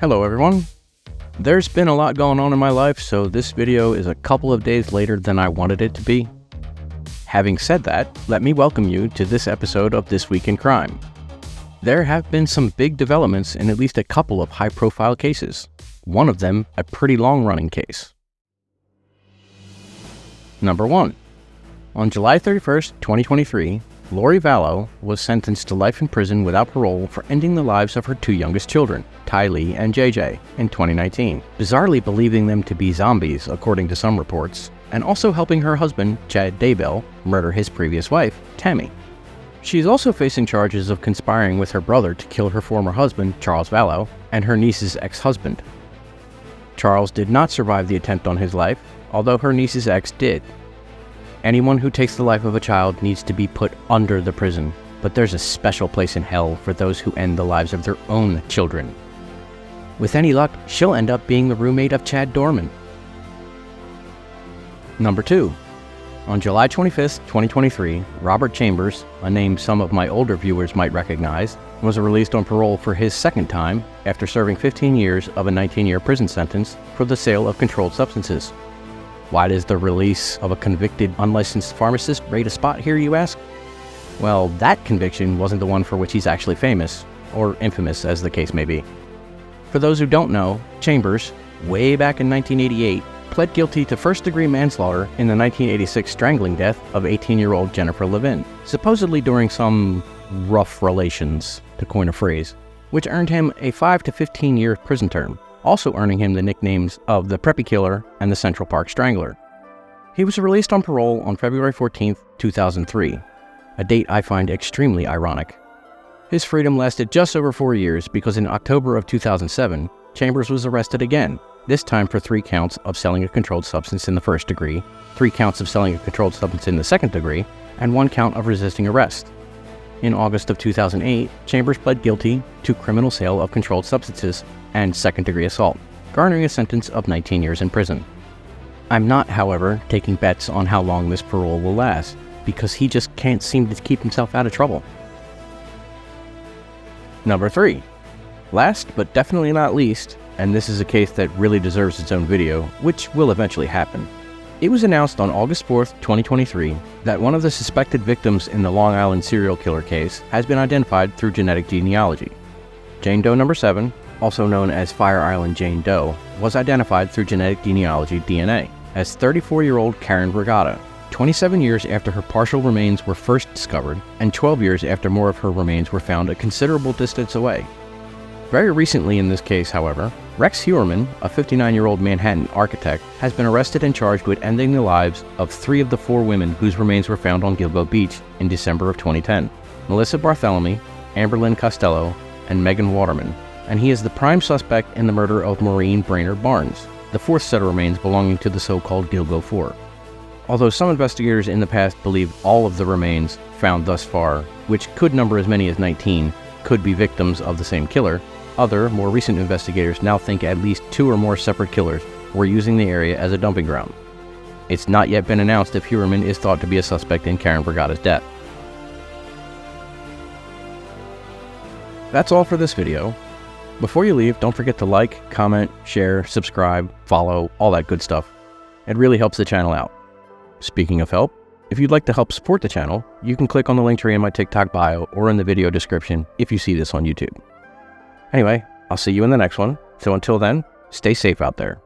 Hello everyone. There's been a lot going on in my life, so this video is a couple of days later than I wanted it to be. Having said that, let me welcome you to this episode of This Week in Crime. There have been some big developments in at least a couple of high-profile cases. One of them a pretty long-running case. Number 1. On July 31st, 2023, Lori Vallow was sentenced to life in prison without parole for ending the lives of her two youngest children, Ty Lee and JJ, in 2019, bizarrely believing them to be zombies, according to some reports, and also helping her husband, Chad Daybell, murder his previous wife, Tammy. She is also facing charges of conspiring with her brother to kill her former husband, Charles Vallow, and her niece's ex-husband. Charles did not survive the attempt on his life, although her niece's ex did. Anyone who takes the life of a child needs to be put under the prison, but there's a special place in hell for those who end the lives of their own children. With any luck, she'll end up being the roommate of Chad Dorman. Number 2. On July 25th, 2023, Robert Chambers, a name some of my older viewers might recognize, was released on parole for his second time after serving 15 years of a 19-year prison sentence for the sale of controlled substances. Why does the release of a convicted unlicensed pharmacist rate a spot here, you ask? Well, that conviction wasn't the one for which he's actually famous, or infamous as the case may be. For those who don't know, Chambers, way back in 1988, pled guilty to first-degree manslaughter in the 1986 strangling death of 18-year-old Jennifer Levin, supposedly during some rough relations, to coin a phrase, which earned him a 5 to 15-year prison term, also earning him the nicknames of the Preppy Killer and the Central Park Strangler. He was released on parole on February 14, 2003, a date I find extremely ironic. His freedom lasted just over 4 years because in October of 2007, Chambers was arrested again, this time for 3 counts of selling a controlled substance in the first degree, 3 counts of selling a controlled substance in the second degree, and 1 count of resisting arrest. In August of 2008, Chambers pled guilty to criminal sale of controlled substances and second-degree assault, garnering a sentence of 19 years in prison. I'm not, however, taking bets on how long this parole will last, because he just can't seem to keep himself out of trouble. Number 3. Last but definitely not least, and this is a case that really deserves its own video, which will eventually happen. It was announced on August 4th, 2023, that one of the suspected victims in the Long Island serial killer case has been identified through genetic genealogy. Jane Doe number 7, also known as Fire Island Jane Doe, was identified through genetic genealogy DNA as 34-year-old Karen Vergata, 27 years after her partial remains were first discovered and 12 years after more of her remains were found a considerable distance away. Very recently in this case, however, Rex Heuermann, a 59-year-old Manhattan architect, has been arrested and charged with ending the lives of 3 of the 4 women whose remains were found on Gilgo Beach in December of 2010, Melissa Bartholomew, Amberlynn Costello, and Megan Waterman, and he is the prime suspect in the murder of Maureen Brainerd Barnes, the 4th set of remains belonging to the so-called Gilgo 4. Although some investigators in the past believe all of the remains found thus far, which could number as many as 19, could be victims of the same killer, other, more recent investigators now think at least 2 or more separate killers were using the area as a dumping ground. It's not yet been announced if Heuermann is thought to be a suspect in Karen Vergata's death. That's all for this video. Before you leave, don't forget to like, comment, share, subscribe, follow, all that good stuff. It really helps the channel out. Speaking of help, if you'd like to help support the channel, you can click on the link tree in my TikTok bio or in the video description if you see this on YouTube. Anyway, I'll see you in the next one, so until then, stay safe out there.